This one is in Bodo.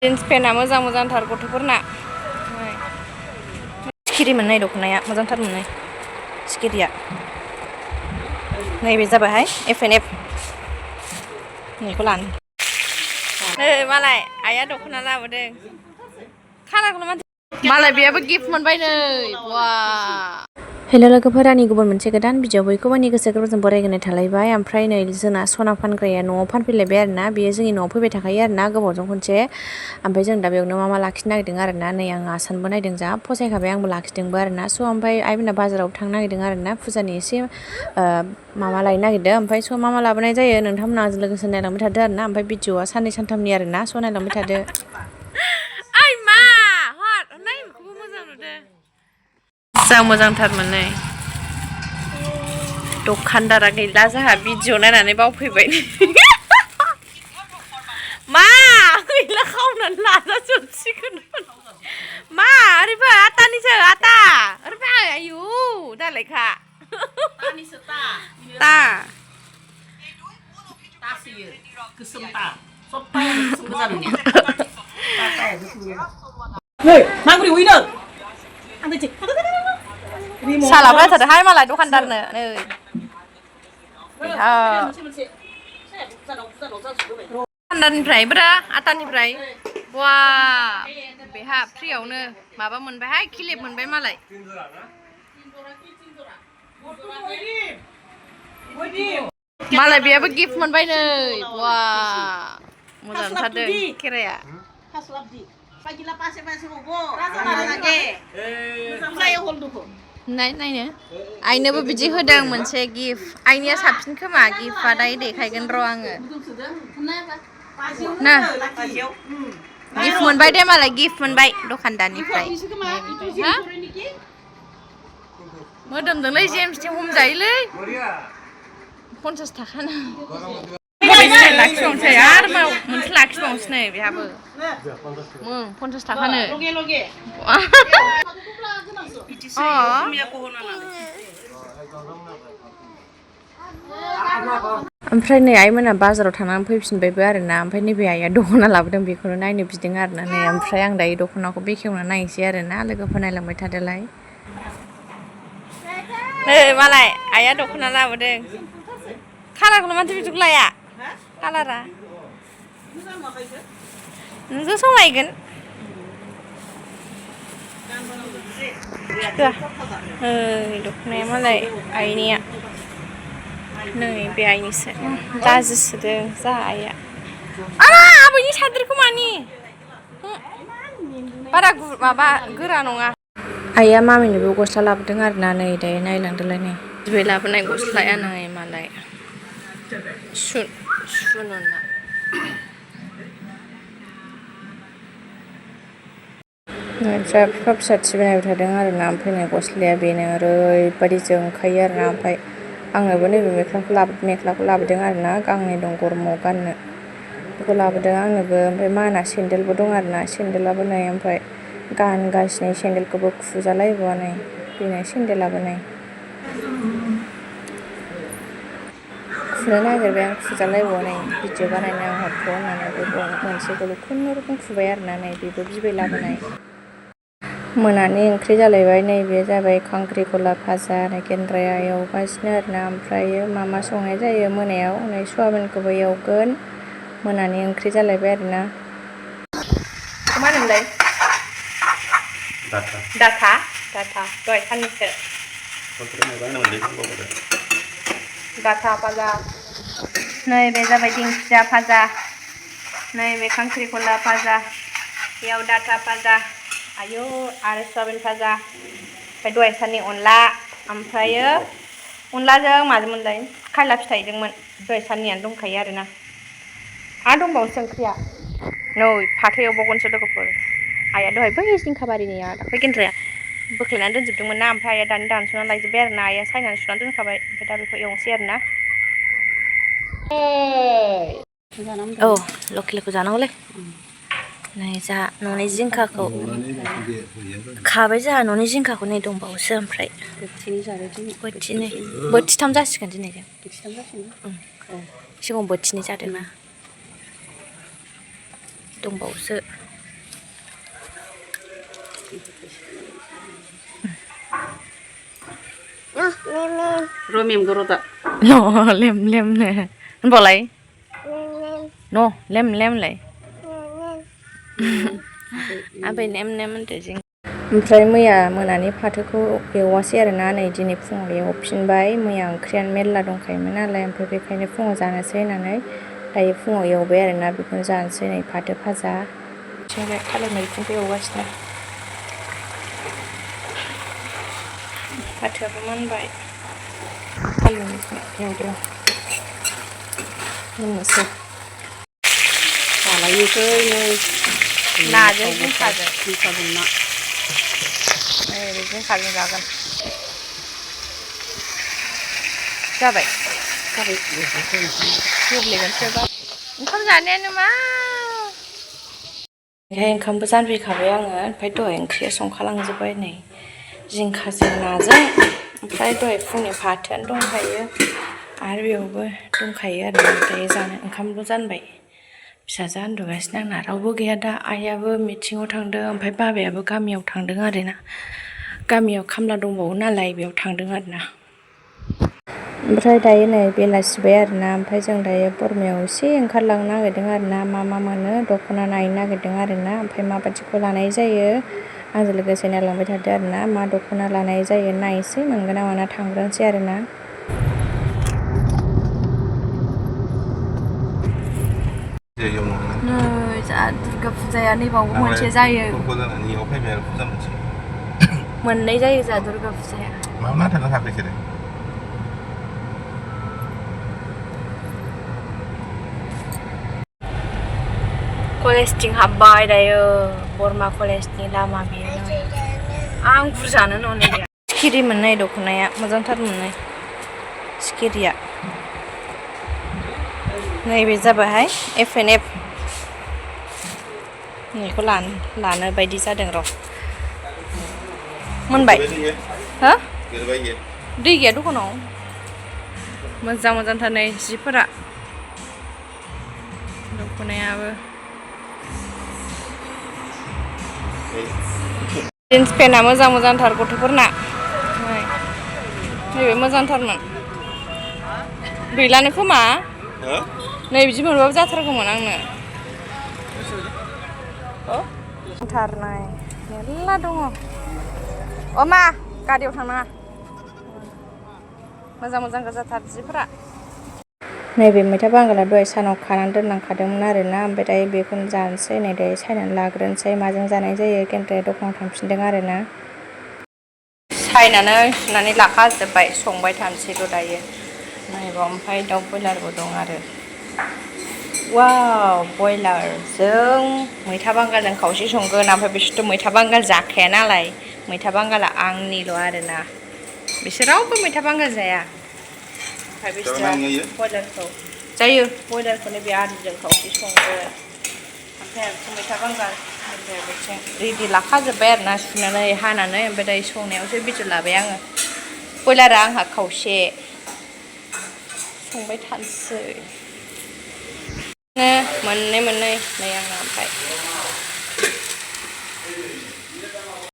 जीन्स पेन्टआ मोजांथार गथ'फोरना सिखिरि मोननाय दख'नाया मोजांथार मोननाय सिखिरिया नैबे जाबायहाय F&F नैखौ लानो नै मालाय आइया दख'ना लाबोदों खानाखौनो माथो मालाय बेयाबो गिफ्ट मोनबाय नै वा हेल' लोगोफोर आंनि गुबुन मोनसे गोदान भिडिअ बयखौबो आंनि गोसो गोरबोजों बरायग्रोनाय थालायबाय ओमफ्राय नै जोंना सना फानग्राया न'आव फानफैलायबाय आरोना बेयो जोंनि न'आव फैबाय थाखायो आरोना गोबावजों खनसे ओमफ्राय जों दा बेयावनो मा लाखिनो नागिरदों आरोना नै आं आसानबो नायदों जा फसायखाबाय आंबो लाखिदोंबो आरोना स' ओमफ्राय आइमोना बाजाराव थांनो नागिरदों आरोना फुजानि एसे माबा लायनो नागिरदों ओमफ्राय स' मा लाबोनाय जायो नोंथांमोना आंजों लोगोसे नायलांबाय थादो आरोना ओमफ्य भिडिअआ साननै सानथामनि आरोना स' नायलांबाय थादो ओइ मा हर नायखौबो मोजां नुदों जा मोजांथारमोन नै दखानदारा गैला जोंहा भिडिअ नायनानै बावफैबाय मा गैला खावनानै लाजाजोबसिगोन मा ओरैबा आटानिसो आटा ओरैबा आयु दालायखा ता तासियो गोसोम ता सप्ताया गोसोम गोजाननिया नै माबोरै उइनो आं दिनै सालाबाय थादोहाय मालाय दखानदारनो नै दखानदारनिफ्राय ब्रा आटानिफ्राय बा बेहा फ्रियावनो माबा मोनबायहाय किलिप मोनबाय मालाय मालाय बेयाबो गिफ्ट मोनबाय नै बा मोजां नुथारदों खेराया नायनो आइनोबो बिदि होदों मोनसे गिफ्ट आइनिया साबसिन खोमा गिफ्टआ दायो देखायगोन र' आङो ना गिफ्ट मोनबाय दे मालाय गिफ्ट मोनबाय दखानदारनिफ्राय मोदोमदोंलै जेमसथिं हमजायोलै 50 थाखानो लाखिबावनोसै आरो मोनसे लाखिबावनोसै नै बेहाबो 50 थाखानो ओमफ्राय नै आइमोना बाजाराव थांनानै फैफिनबायबो आरोना ओमफ्राय नैबे आइया दख'ना लाबोदों बेखौनो नायनो बिदों आरोना नै ओमफ्राय आं दायो दख'नाखौ बेखेवना नायनोसै आरोना लोगोफोर नायलांबाय थादोलाय नै मालाय आइया दख'ना लाबोदों खालारखौनो माथो बिदिखौ लाया कालारा नोंजों समायगोन दख'नाया मालाय आइनिया नै बे आइनिसो दाजिसोदों जा आइया आबैनि साद्रिखौ मानि बारा माबा गोरा नङा आइया मामिनोबो गस्ला लाबोदों आरोना नै दायो नायलांदोलाय नै बिबै लाबोनाय गस्लाया नै मालाय सुनुना ओमफ्राय बिफा फिसाथि बानायबाय थादों आरोना ओमफ्राय नै गस्लाया बेनो ओरैबायदि जोंखायो आरोना ओमफ्राय आंनोबो नैबे मेख्लाखौ लाबोदों आरोना गांनै दं गरमाव गाननो बेखौ लाबोदों आंनोबो ओमफ्राय माना सेन्देलबो दं आरोना सेन्देलाबो नै ओमफ्राय गानगासिनो सेन्देलखौबो खुजालायबावा नै बेनो सेन्देलाबो नै खुनो नागिरबाय आं खुजालायबावा नै भिडिअ बानायनो आं हरथ' होननानै मोनसेखौल' खुनुरुखुम खुबाय आरोना नै बेबो बिबै लाबोनाय मोनानि ओंख्रि जालायबाय नैबे जाबाय खांख्रिखला भाजा नै गेन्द्राया एवगासिनो आरोना ओमफ्रायो मा संनाय जायो मोनायाव नै सयाबिनखौबो एवगोन मोनानि ओंख्रि जालायबाय आरोना मा होनोमोनलाय डाटा दहाय साननिसो डाटा भाजा नैबे जाबाय दिंखिया भाजा नैबे खांख्रिखला भाजा बेयाव डाटा भाजा आयौ आरो सयाबिन भाजा ओमफ्राय दहाय साननि अनला ओमफ्रायो अनलाजों माजोंमोनलाय खायला फिथाइजोंमोन दहाय साननियानो दंखायो आरोना आरो दंबावोसो ओंख्रिया नै फाथो एवबावगोनसो लोगोफोर आइया दहाय बै जिंखा बारिनिया दाख्लै गेन्द्राया बोख्लायनानै दोनजोबदोंमोन ना ओमफ्राय आइया दानो दानस'नानै लायजोब्बाय आरोना आइया सायनानै सुनानै दोनखाबाय ओमफ्राय दा बेखौ एवनोसै आरोना औ लकेलखौ जानांगौलै नै जा न'नि जिंखाखौ खाबाय जोंहा न'नि जिंखाखौ नै दंबावोसो ओमफ्राय बोथिथाम जासिगोन दिनैजों सिगाङाव बोथिनै जादोंना दंबावोसो Rumim guru tak. No, lem nè. Anh bỏ lấy. No, lem lại. À bên em anh để gì. ओमफ्राय मैया मोनानि फाथोखौ एवासै आरोना नै दिनै फुङाव एवफिनबाय मैया ओंख्रियानो मेरला दंखायोमोन नालाय ओमफ्राय बेखायनो फुङाव जानोसै होननानै दायो फुङाव एवबाय आरोना बेखौनो जानोसै नै फाथो भाजा थिंजाय थालिर मैखुनखौ एवगासिनो फाथोआबो मोनबाय थालिर मैखुन एवदों मोननोसै जालायनोसै नै नाजों जिंखाजों ना जिंखाजों जागोन जाबाय गेब्लेगोनसोबा ओंखाम जानायानो मा ओमफ्राय ओंखामबो जानफैखाबाय आङो ओमफ्राय दहाय ओंख्रिया संखालांजोब्बाय नै जिंखाजों नाजों ओमफ्राय दहाय फुंनि फाथोआनो दंखायो आरो बेयावबो दंखायो आरो दायो जानो ओंखामल' जानबाय फिसाजोआ उन्दुगासिनो आंना रावबो गैया दा आइयाबो मिटिङाव थांदों ओमफ्राय बाबायाबो गामियाव थांदों आरोना गामियाव खामला दंबावो नालाय बेयाव थांदों आरोना ओमफ्राय दायो नै बेलासिबाय आरोना ओमफ्राय जों दायो बोरमायाव एसे ओंखारलांनो नागिरदों आरोना मा मोनो दख'ना नायनो नागिरदों आरोना ओमफ्राय माबायदिखौ लानाय जायो आंजों लोगोसे नायलांबाय थादो आरोना मा दख'ना लानाय जायो नायसै मोनगोन ना मोना थांग्रोनोसै आरोना नै जा दुर्गा फुजाया नैबावबो मोनसे जायो मोननै जायो जा दुर्गा फुजाया मा थांनो हाखै बिसोरो कलेजथिं हाबबाय दायो बरमा कलेजनि लामा बेयो आं बुरजानो न'नै गैया सिखिरि मोननाय दख'नाया मोजांथार मोननाय सिखिरिया नैबे जाबायहाय FNF नैखौ लानो बायदि जादों र' मोनबाय हो दै गैया दखानाव मोजांथार नै जिफोरा दख'नायाबो जिन्स पेन्टआ मोजांथार गथ'फोरना नैबे मोजांथारमोन गैलानो खोमा नै बिदि मोनबाबो जाथारगौमोन आंनो थारनाय मेरला दङ मा गारियाव थांनाङा मोजां गोजाथार जिफोरा नैबे मैथा बांगाला दहाय सानाव खानानै दोनलांखादोंमोन आरोना ओमफ्राय दायो बेखौनो जानोसै नै दायो सायनानै लाग्रोनोसै माजों जानाय जायो केन्टाया दखानाव थांफिनदों आरोना सायनानै सुनानै लाखाजोब्बाय संबाय थानोसैल' दायो नायबा ओमफ्राय दाउ बयलारबो दं आरो वाव बयलारजों मैथा बांगालजों खावसे संगोन ओमफ्राय बिसोरथ' मैथा बांगाल जाखाया नालाय मैथा बांगाला आंनिल' आरोना बिसोर रावबो मैथा बांगाल जाया ओमफ्राय बिसोरो बयलारखौ जायो बयलारखौनो बे आलुजों खावसे संगोन ओमफ्राय मैथा बांगाल ओमफ्राय बिथिं रेडि लाखाजोब्बाय आरोना सुनानै हानानै ओमफ्राय दायो संनायावसो बिदिर लाबाय आङो बयलारा आंहा खावसे संबाय थानोसै मोननै नै आंना ओमफ्राय